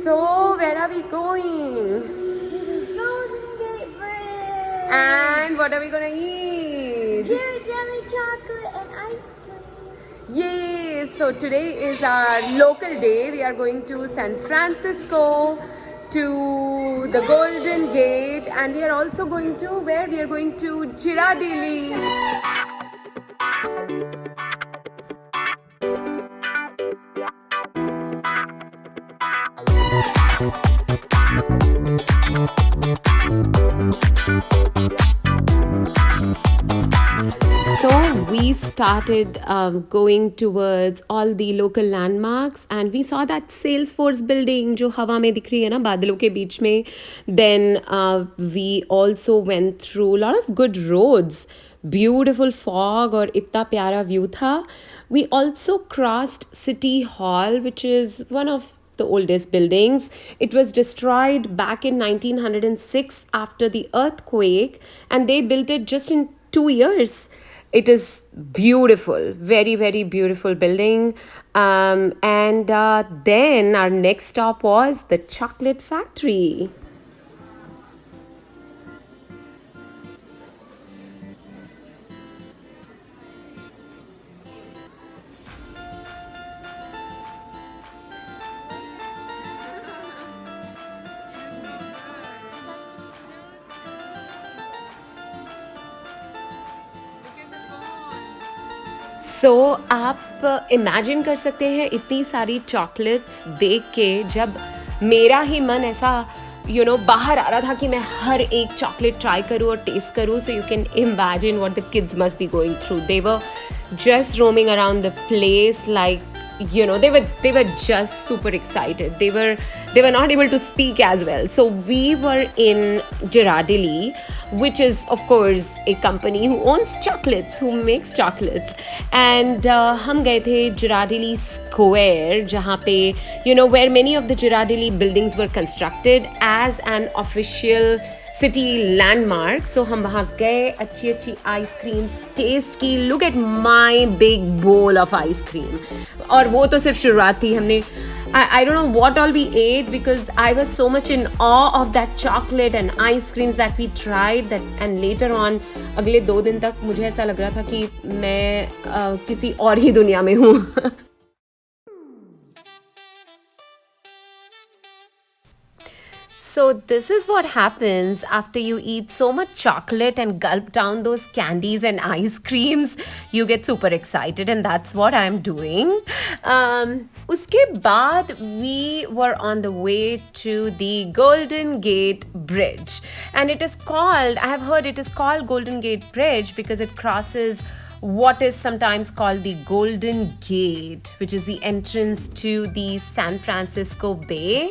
So, where are we going? To the Golden Gate Bridge. And what are we gonna eat? Ghirardelli chocolate and ice cream. Yay! So today is our local day. We are going to San Francisco to the Golden Gate, and we are also going to where? We are going to Ghirardelli. So we started going towards all the local landmarks, and we saw that Salesforce building जो हवा में दिख रही है ना बादलों के बीच में. Then we also went through a lot of good roads, beautiful fog और इतना प्यारा view था. We also crossed City Hall, which is one of the oldest buildings. It was destroyed back in 1906 after the earthquake, and they built it just in 2 years. It is beautiful, very, very beautiful building. And then our next stop was the chocolate factory. सो आप imagine कर सकते हैं इतनी सारी chocolates देख के, जब मेरा ही मन ऐसा बाहर आ रहा था कि मैं हर एक चॉकलेट ट्राई करूँ और टेस्ट करूँ. So you can imagine what the kids must be going through. They were just roaming around the place like they were just super excited. They were not able to speak as well. So we were in Ghirardelli, which is of course a company who owns chocolates, who makes chocolates. And हम गए थे Ghirardelli Square, जहाँ पे where many of the Ghirardelli buildings were constructed as an official city landmark. So हम वहाँ गए, अच्छी अच्छी आइसक्रीम्स टेस्ट की. Look at my big bowl of ice cream. और वो तो सिर्फ शुरुआत थी. हमने I don't know what all we ate because I was so much in awe of that chocolate and ice creams that we tried that. And later on अगले 2 दिन तक मुझे ऐसा लग रहा था कि मैं किसी और ही दुनिया में हूँ. So this is what happens after you eat so much chocolate and gulp down those candies and ice creams. You get super excited, and that's what I'm doing. Uske baad we were on the way to the Golden Gate Bridge, and it is called, I have heard it is called Golden Gate Bridge because it crosses what is sometimes called the Golden Gate, which is the entrance to the San Francisco Bay.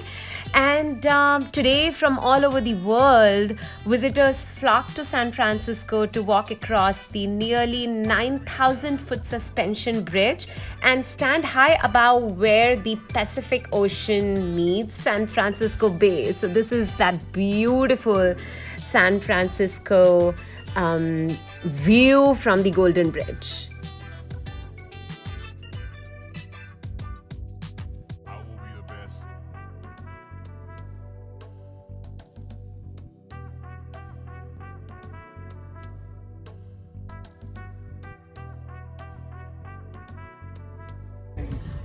And today, from all over the world, visitors flock to San Francisco to walk across the nearly 9,000-foot suspension bridge and stand high above where the Pacific Ocean meets San Francisco Bay. So this is that beautiful San Francisco view from the Golden Bridge.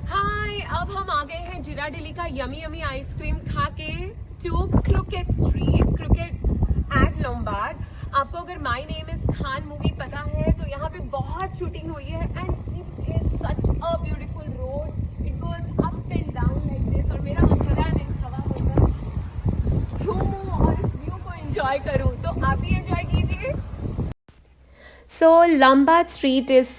हाय, अब हम आ गए हैं जिराडेली का yummy yummy ice cream खा के to crooked street, crooked at Lombard. आपको अगर my name is Khan movie पता है तो यहाँ पे बहुत शूटिंग हुई है. And it is such a beautiful road. It goes up and down like this. और मेरा मन कर रहा है मैं इस हवा में बस झूमूं और इस व्यू को एंजॉय करूँ. तो आप भी एंजॉय कीजिए. So Lombard Street is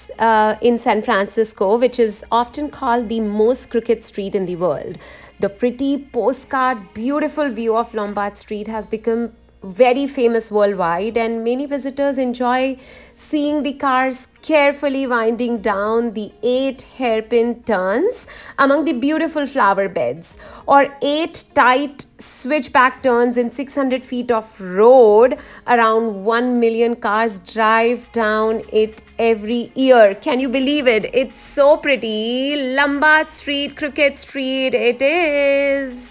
in San Francisco, which is often called the most crooked street in the world. The pretty postcard, beautiful view of Lombard Street has become very famous worldwide, and many visitors enjoy seeing the cars carefully winding down the 8 hairpin turns among the beautiful flower beds, or 8 tight switchback turns in 600 feet of road. Around 1 million cars drive down it every year. Can you believe it? It's so pretty. Lombard Street, Crooked Street, it is.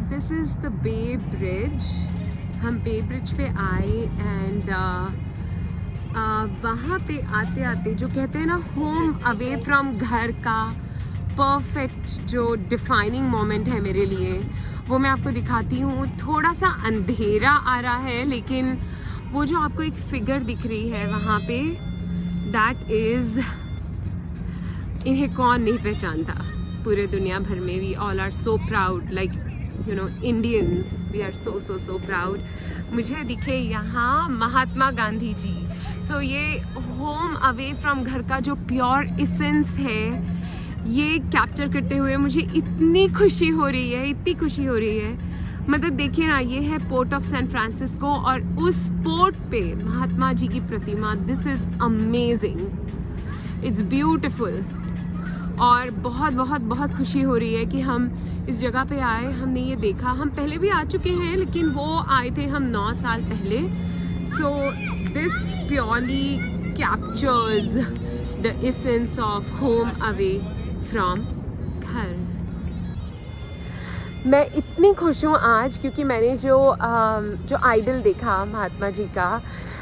This is the Bay Bridge. हम Bay bridge पे आए and वहाँ पे आते आते जो कहते हैं ना होम अवे फ्रॉम घर का परफेक्ट जो डिफाइनिंग मोमेंट है मेरे लिए, वो मैं आपको दिखाती हूँ। थोड़ा सा अंधेरा आ रहा है लेकिन वो जो आपको एक फिगर दिख रही है वहाँ पे, दैट इज़, इन्हें कौन नहीं पहचानता पूरे दुनिया भर में। We all are so proud, like you know Indians, we are so so so proud. मुझे दिखे यहाँ महात्मा गांधी जी। सो ये होम अवे फ्रॉम घर का जो प्योर इसेंस है, ये कैप्चर करते हुए मुझे इतनी खुशी हो रही है, इतनी खुशी हो रही है। मतलब देखिए ना, ये है पोर्ट ऑफ सैन फ्रांसिस्को और उस पोर्ट पे महात्मा जी की प्रतिमा। This is amazing, it's beautiful. और बहुत बहुत बहुत खुशी हो रही है कि हम इस जगह पे आए, हमने ये देखा। हम पहले भी आ चुके हैं लेकिन वो आए थे हम 9 साल पहले। So this purely captures the essence of home away from घर। मैं इतनी खुश हूँ आज क्योंकि मैंने जो आइडल देखा महात्मा जी का,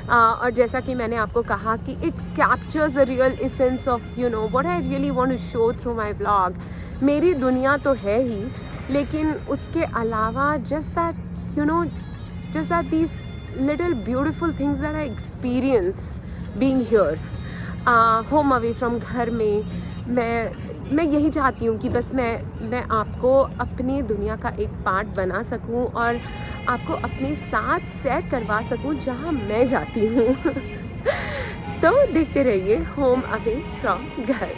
और जैसा कि मैंने आपको कहा कि it captures the real essence of you know what I really want to show through my vlog. मेरी दुनिया तो है ही, लेकिन उसके अलावा just that these little beautiful things that I experience being here home away from घर में। मैं यही चाहती हूँ कि बस मैं आपको अपनी दुनिया का एक पार्ट बना सकूँ और आपको अपने साथ सैर करवा सकूँ जहाँ मैं जाती हूँ। तो देखते रहिए होम अवे फ्रॉम घर।